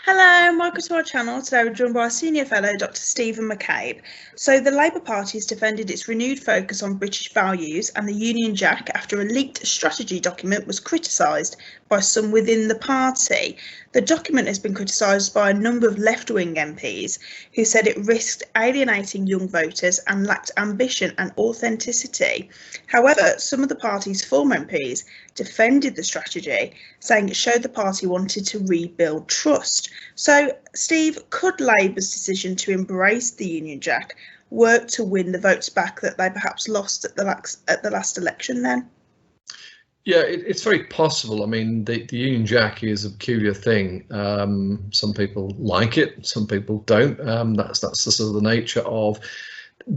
Hello, welcome to our channel. Today we're joined by our senior fellow, Dr. Stephen McCabe. So the Labour Party has defended its renewed focus on British values, and the Union Jack, after a leaked strategy document, was criticised by some within the party. The document has been criticised by a number of left-wing MPs who said it risked alienating young voters and lacked ambition and authenticity. However, some of the party's former MPs defended the strategy, saying it showed the party wanted to rebuild trust. So, Steve, could Labour's decision to embrace the Union Jack work to win the votes back that they perhaps lost at the last election then? Yeah, it's very possible. I mean, the Union Jack is a peculiar thing. Some people like it, some people don't. That's the sort of the nature of,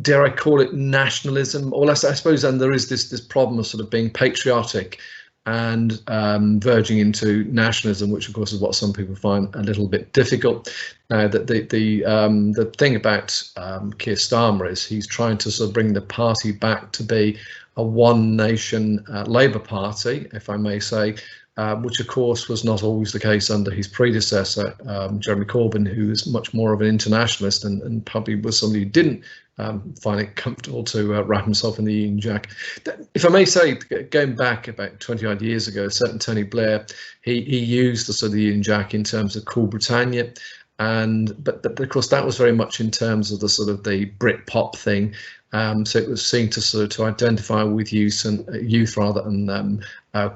dare I call it, nationalism, or less, I suppose. And there is this problem of sort of being patriotic and verging into nationalism, which of course is what some people find a little bit difficult. Now, the thing about Keir Starmer is he's trying to sort of bring the party back to be a one nation Labour Party, if I may say, which of course was not always the case under his predecessor, Jeremy Corbyn, who was much more of an internationalist and probably was somebody who didn't find it comfortable to wrap himself in the Union Jack. If I may say, going back about 20 odd years ago, a certain Tony Blair, he used the sort of the Union Jack in terms of Cool Britannia. But of course that was very much in terms of the sort of the Brit-pop thing. So it was seen to sort of to identify with youth rather than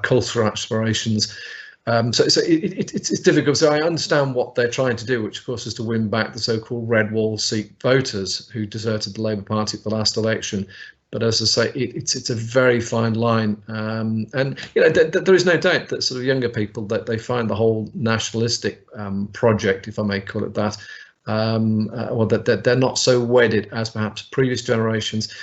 cultural aspirations. So it's difficult. So I understand what they're trying to do, which of course is to win back the so-called red wall seat voters who deserted the Labour Party at the last election. But as I say, it's a very fine line, and you know there is no doubt that sort of younger people, that they find the whole nationalistic project, if I may call it that, or that they're not so wedded as perhaps previous generations.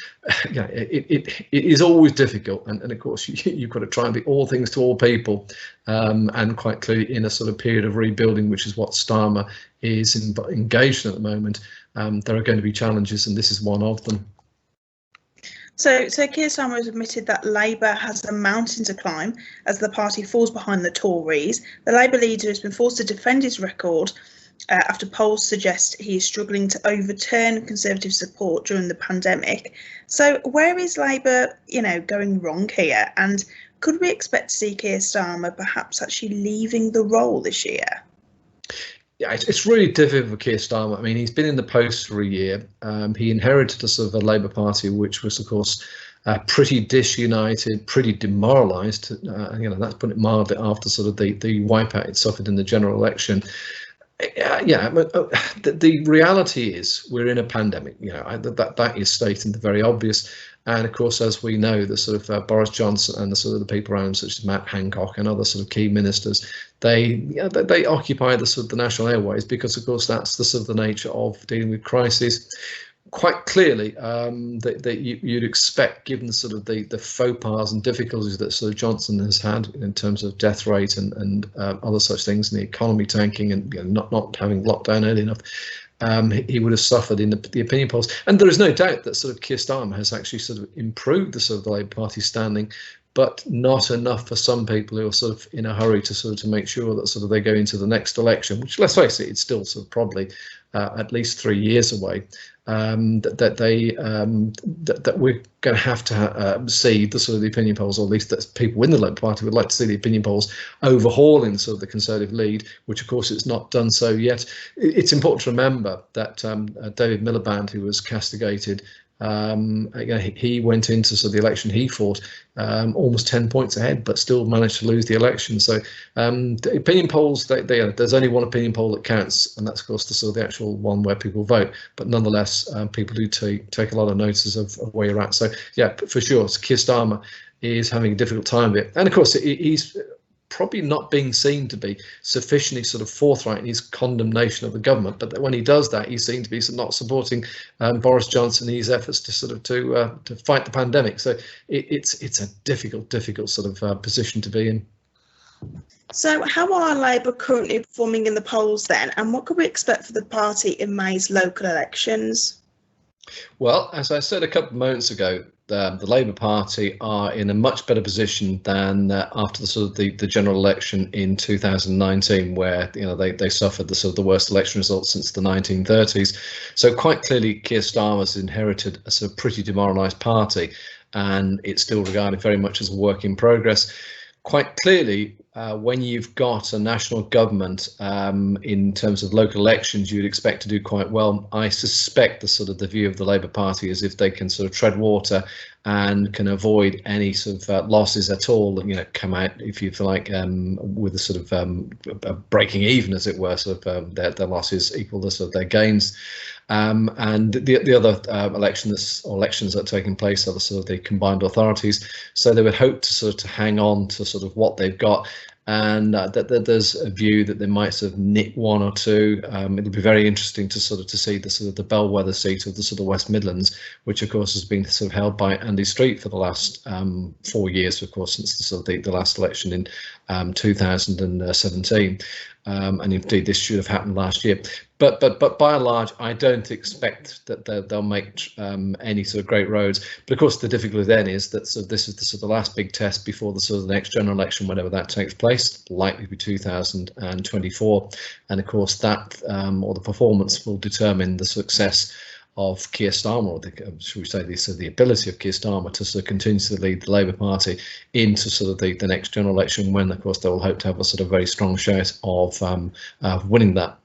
Yeah, it is always difficult, and of course you've got to try and be all things to all people, and quite clearly in a sort of period of rebuilding, which is what Starmer is engaged in at the moment. There are going to be challenges, and this is one of them. So Keir Starmer has admitted that Labour has a mountain to climb as the party falls behind the Tories. The Labour leader has been forced to defend his record after polls suggest he is struggling to overturn Conservative support during the pandemic. So where is Labour, going wrong here? And could we expect to see Keir Starmer perhaps actually leaving the role this year? Yeah, it's really difficult for Keir Starmer. I mean, he's been in the post for a year. He inherited a sort of a Labour Party which was, of course, pretty disunited, pretty demoralised. That's putting it mildly, after sort of the wipeout it suffered in the general election. The reality is we're in a pandemic. That is stating the very obvious. And of course, as we know, the sort of Boris Johnson and the sort of the people around him, such as Matt Hancock and other sort of key ministers, they occupy the sort of the national airways because, of course, that's the sort of the nature of dealing with crises. Quite clearly, that you'd expect, given the sort of the faux pas and difficulties that sort of Johnson has had in terms of death rate and other such things, and the economy tanking and not having lockdown early enough. He would have suffered in the opinion polls, and there is no doubt that sort of Keir Starmer has actually sort of improved the sort of the Labour Party standing, but not enough for some people who are sort of in a hurry to sort of to make sure that sort of they go into the next election, which, let's face it, it's still sort of probably at least 3 years away. That we're going to have to see the sort of the opinion polls, or at least that people in the Labour Party would like to see the opinion polls overhauling sort of the Conservative lead, which of course it's not done so yet. It's important to remember that David Miliband, who was castigated, he went into sort of the election he fought almost 10 points ahead, but still managed to lose the election. So the opinion polls, there's only one opinion poll that counts, and that's of course the sort of the actual one where people vote. But nonetheless, people do take a lot of notice of where you're at. So yeah, for sure, Keir Starmer is having a difficult time with it, and of course he's probably not being seen to be sufficiently sort of forthright in his condemnation of the government. But when he does that, he's seen to be not supporting Boris Johnson in his efforts to sort of to fight the pandemic. So it's a difficult sort of position to be in. So how are Labour currently performing in the polls then, and what could we expect for the party in May's local elections? Well, as I said a couple of moments ago, the Labour Party are in a much better position than after the sort of the general election in 2019, where they suffered the sort of the worst election results since the 1930s. So quite clearly, Keir Starmer's inherited a sort of pretty demoralised party, and it's still regarded very much as a work in progress. Quite clearly, when you've got a national government, in terms of local elections, you'd expect to do quite well. I suspect the view of the Labour Party is if they can sort of tread water and can avoid any sort of losses at all, come out, if you like, with a sort of breaking even, as it were, sort of their losses equal the sort of their gains. And the other elections that are taking place are the sort of the combined authorities. So they would hope to sort of hang on to sort of what they've got, and that there's a view that they might sort of nick one or two. It'll be very interesting to see the bellwether seat of the sort of West Midlands, which of course has been sort of held by Andy Street for the last 4 years, of course, since the last election in 2017. And indeed, this should have happened last year. But by and large, I don't expect that they'll make any sort of great roads. But of course, the difficulty then is that this is the sort of last big test before the next general election, whenever that takes place, likely to be 2024. And of course, that or the performance will determine the success of Keir Starmer, or should we say the ability of Keir Starmer to sort of continue to lead the Labour Party into sort of the next general election, when of course they will hope to have a sort of very strong shout of winning that.